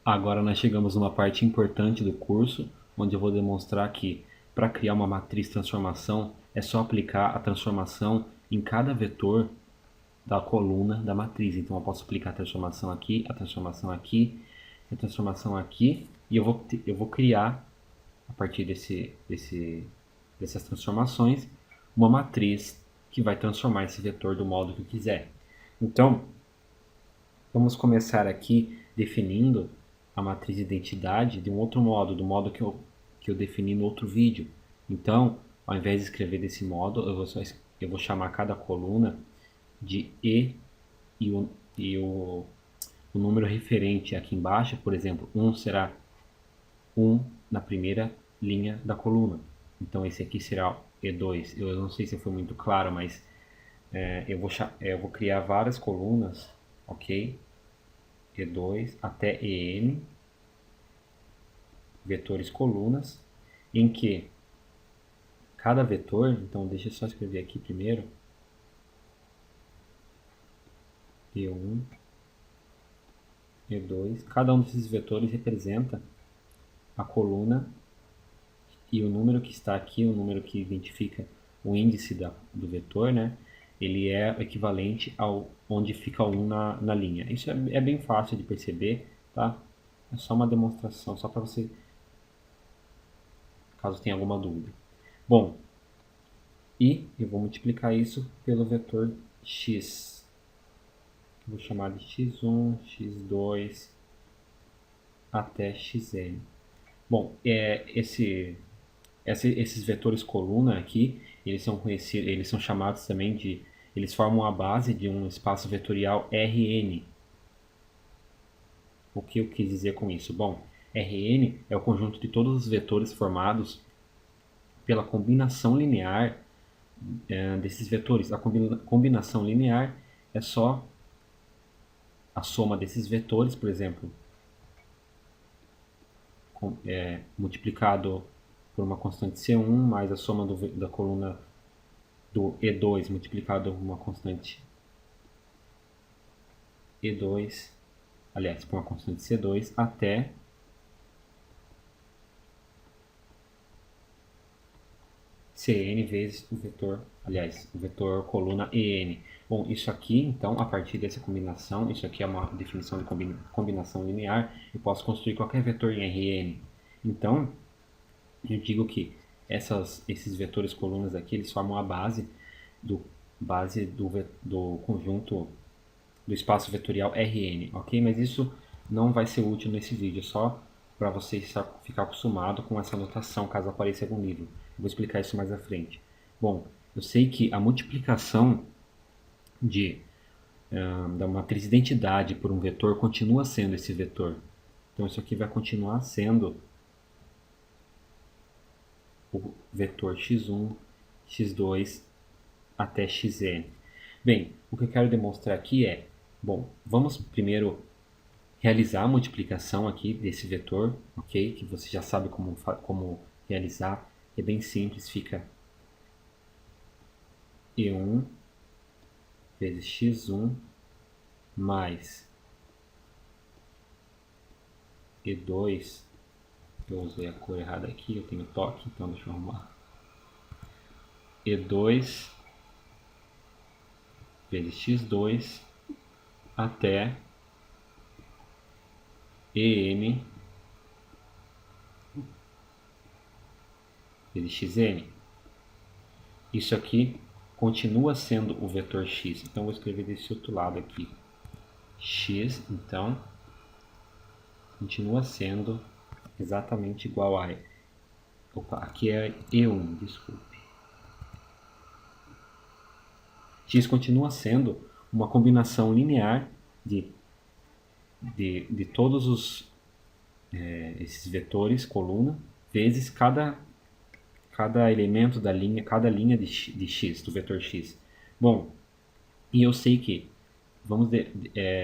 Agora nós chegamos numa parte importante do curso, onde eu vou demonstrar que para criar uma matriz transformação é só aplicar a transformação em cada vetor da coluna da matriz. Então eu posso aplicar a transformação aqui, a transformação aqui, a transformação aqui, e eu vou criar, a partir dessas transformações, uma matriz que vai transformar esse vetor do modo que eu quiser. Então, vamos começar aqui definindo a matriz de identidade de um outro modo, do modo que eu defini no outro vídeo. Então, ao invés de escrever desse modo, eu vou chamar cada coluna de E e o número referente aqui embaixo, por exemplo, 1 será 1 na primeira linha da coluna. Então esse aqui será E2. Eu não sei se foi muito claro, mas eu vou criar várias colunas, ok? E2 até EN, vetores colunas, em que cada vetor, então deixa eu só escrever aqui primeiro, E1, E2, cada um desses vetores representa a coluna e o número que está aqui, o número que identifica o índice do vetor, né? Ele é equivalente ao onde fica o 1 na linha. Isso é bem fácil de perceber, tá? É só uma demonstração, só para você, caso tenha alguma dúvida. Bom, e eu vou multiplicar isso pelo vetor x. Vou chamar de x1, x2 até xn. Bom, esses vetores coluna aqui, eles são conhecidos, eles são chamados também de, eles formam a base de um espaço vetorial Rn. O que eu quis dizer com isso? Bom, Rn é o conjunto de todos os vetores formados pela combinação linear desses vetores. A combinação linear é só a soma desses vetores, por exemplo, multiplicado por uma constante C1 mais a soma da coluna do E2 multiplicado por uma constante E2, aliás, por uma constante C2 até Cn vezes o vetor, aliás, o vetor coluna En. Bom, isso aqui, então, a partir dessa combinação, isso aqui é uma definição de combinação linear, eu posso construir qualquer vetor em Rn. Então, eu digo que esses vetores colunas aqui, eles formam a base do conjunto do espaço vetorial Rn, ok? Mas isso não vai ser útil nesse vídeo, só para você ficar acostumado com essa notação, caso apareça algum livro. Eu vou explicar isso mais à frente. Bom, eu sei que a multiplicação da matriz de identidade por um vetor continua sendo esse vetor. Então isso aqui vai continuar sendo o vetor x1, x2 até xn. Bem, o que eu quero demonstrar aqui é, bom, vamos primeiro realizar a multiplicação aqui desse vetor, ok? Que você já sabe como realizar, é bem simples, fica E1 vezes x1 mais E2, eu usei a cor errada aqui, eu tenho toque, então deixa eu arrumar. E2 vezes x2 até En vezes xn. Isso aqui continua sendo o vetor x, então vou escrever desse outro lado aqui. X, então, continua sendo exatamente igual a... Opa, aqui é E1, desculpe. X continua sendo uma combinação linear de todos esses vetores, coluna, vezes cada elemento da linha, cada linha de x, do vetor x. Bom, e eu sei que,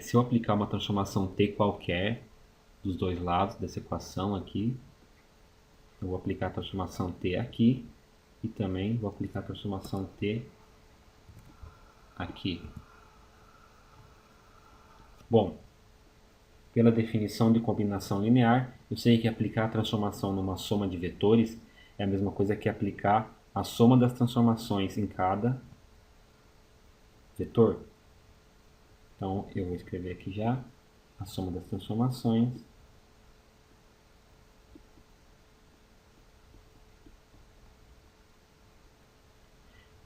se eu aplicar uma transformação t qualquer dos dois lados dessa equação aqui, eu vou aplicar a transformação t aqui e também vou aplicar a transformação t aqui. Bom, Pela definição de combinação linear, eu sei que aplicar a transformação numa soma de vetores é a mesma coisa que aplicar a soma das transformações em cada vetor. Então, eu vou escrever aqui já a soma das transformações.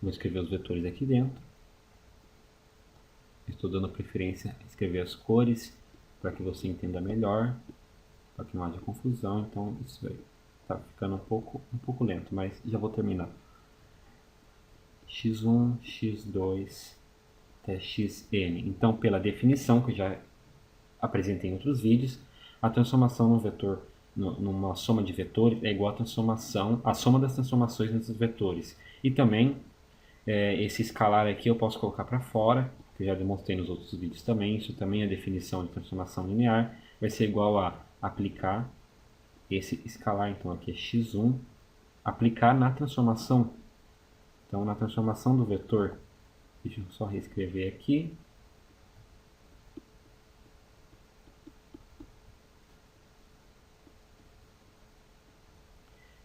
Vou escrever os vetores aqui dentro. Estou dando preferência a escrever as cores para que você entenda melhor, para que não haja confusão. Então, isso aí está ficando um pouco lento, mas já vou terminar. x1, x2, até xn. Então, pela definição que eu já apresentei em outros vídeos, a transformação num vetor, numa soma de vetores, é igual à soma das transformações nesses vetores. E também, esse escalar aqui eu posso colocar para fora, que eu já demonstrei nos outros vídeos também. Isso também é definição de transformação linear. Vai ser igual a aplicar esse escalar, então aqui é x1, aplicar na transformação. Então, na transformação do vetor, deixa eu só reescrever aqui.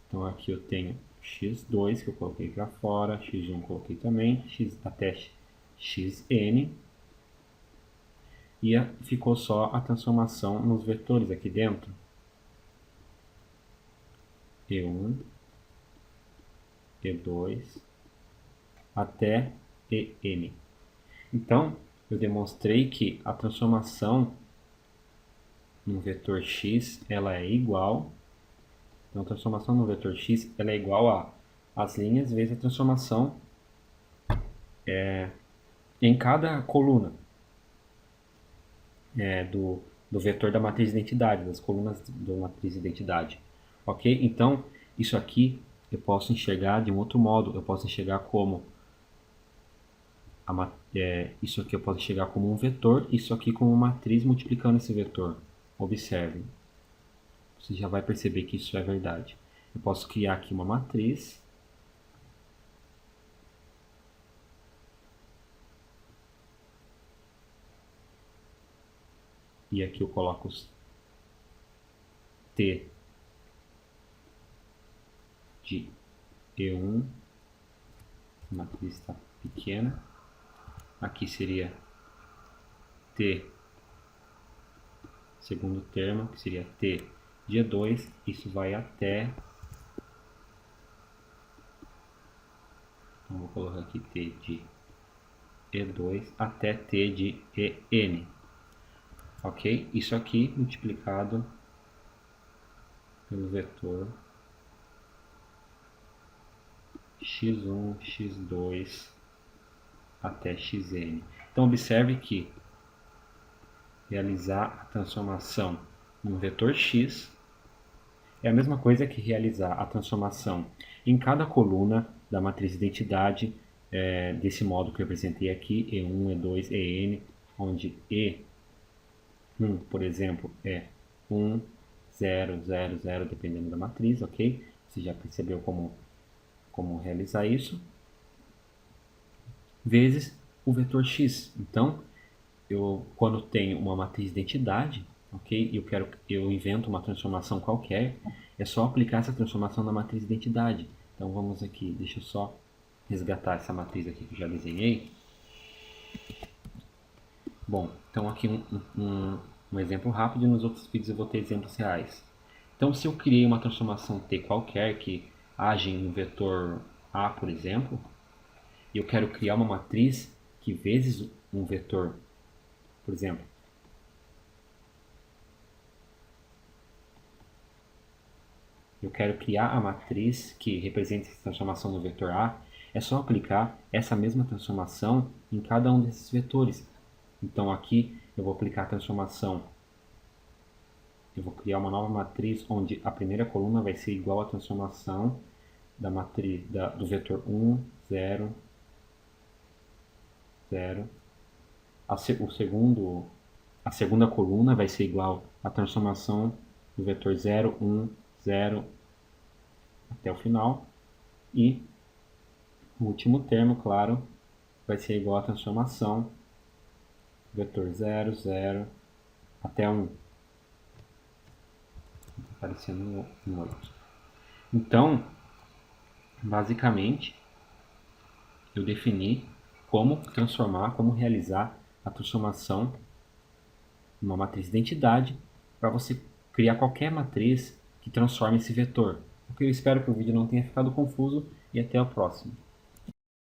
Então, aqui eu tenho x2, que eu coloquei para fora, x1 eu coloquei também, até xn. E ficou só a transformação nos vetores aqui dentro. E1, E2, até En. Então, eu demonstrei que a transformação no vetor x, ela é igual. Então, a transformação no vetor x, ela é igual a as linhas vezes a transformação em cada coluna do vetor da matriz de identidade, das colunas da matriz de identidade. Ok? Então, isso aqui eu posso enxergar de um outro modo. Eu posso enxergar como isso aqui eu posso enxergar como um vetor, isso aqui como uma matriz multiplicando esse vetor. Observe. Você já vai perceber que isso é verdade. Eu posso criar aqui uma matriz. E aqui eu coloco os T de E1. A matriz está pequena. Aqui seria T, segundo termo, que seria T de E2. Isso vai até... Então, vou colocar aqui T de E2 até T de En. Ok? Isso aqui multiplicado pelo vetor x1, x2 até xn. Então, observe que realizar a transformação no vetor x é a mesma coisa que realizar a transformação em cada coluna da matriz de identidade, desse modo que eu apresentei aqui, E1, E2, En, onde E1, por exemplo, é 1, 0, 0, 0, dependendo da matriz, ok? Você já percebeu como realizar isso? Vezes o vetor x. Então, quando tenho uma matriz de identidade, ok? Eu invento uma transformação qualquer, é só aplicar essa transformação na matriz de identidade. Então vamos aqui, deixa eu só resgatar essa matriz aqui que eu já desenhei. Bom, então aqui um exemplo rápido, e nos outros vídeos eu vou ter exemplos reais. Então, se eu criei uma transformação T qualquer que age em um vetor A, por exemplo, e eu quero criar uma matriz que vezes um vetor, por exemplo, eu quero criar a matriz que representa essa transformação no vetor A, é só aplicar essa mesma transformação em cada um desses vetores. Então aqui eu vou aplicar a transformação, eu vou criar uma nova matriz onde a primeira coluna vai ser igual à transformação da matriz do vetor 1, 0, 0. A segunda coluna vai ser igual à transformação do vetor 0, 1, 0 até o final. E o último termo, claro, vai ser igual à transformação do vetor 0, 0 até 1. aparecendo um 8. Então, basicamente, eu defini como transformar, como realizar a transformação numa matriz de identidade para você criar qualquer matriz que transforme esse vetor. Eu espero que o vídeo não tenha ficado confuso e até o próximo.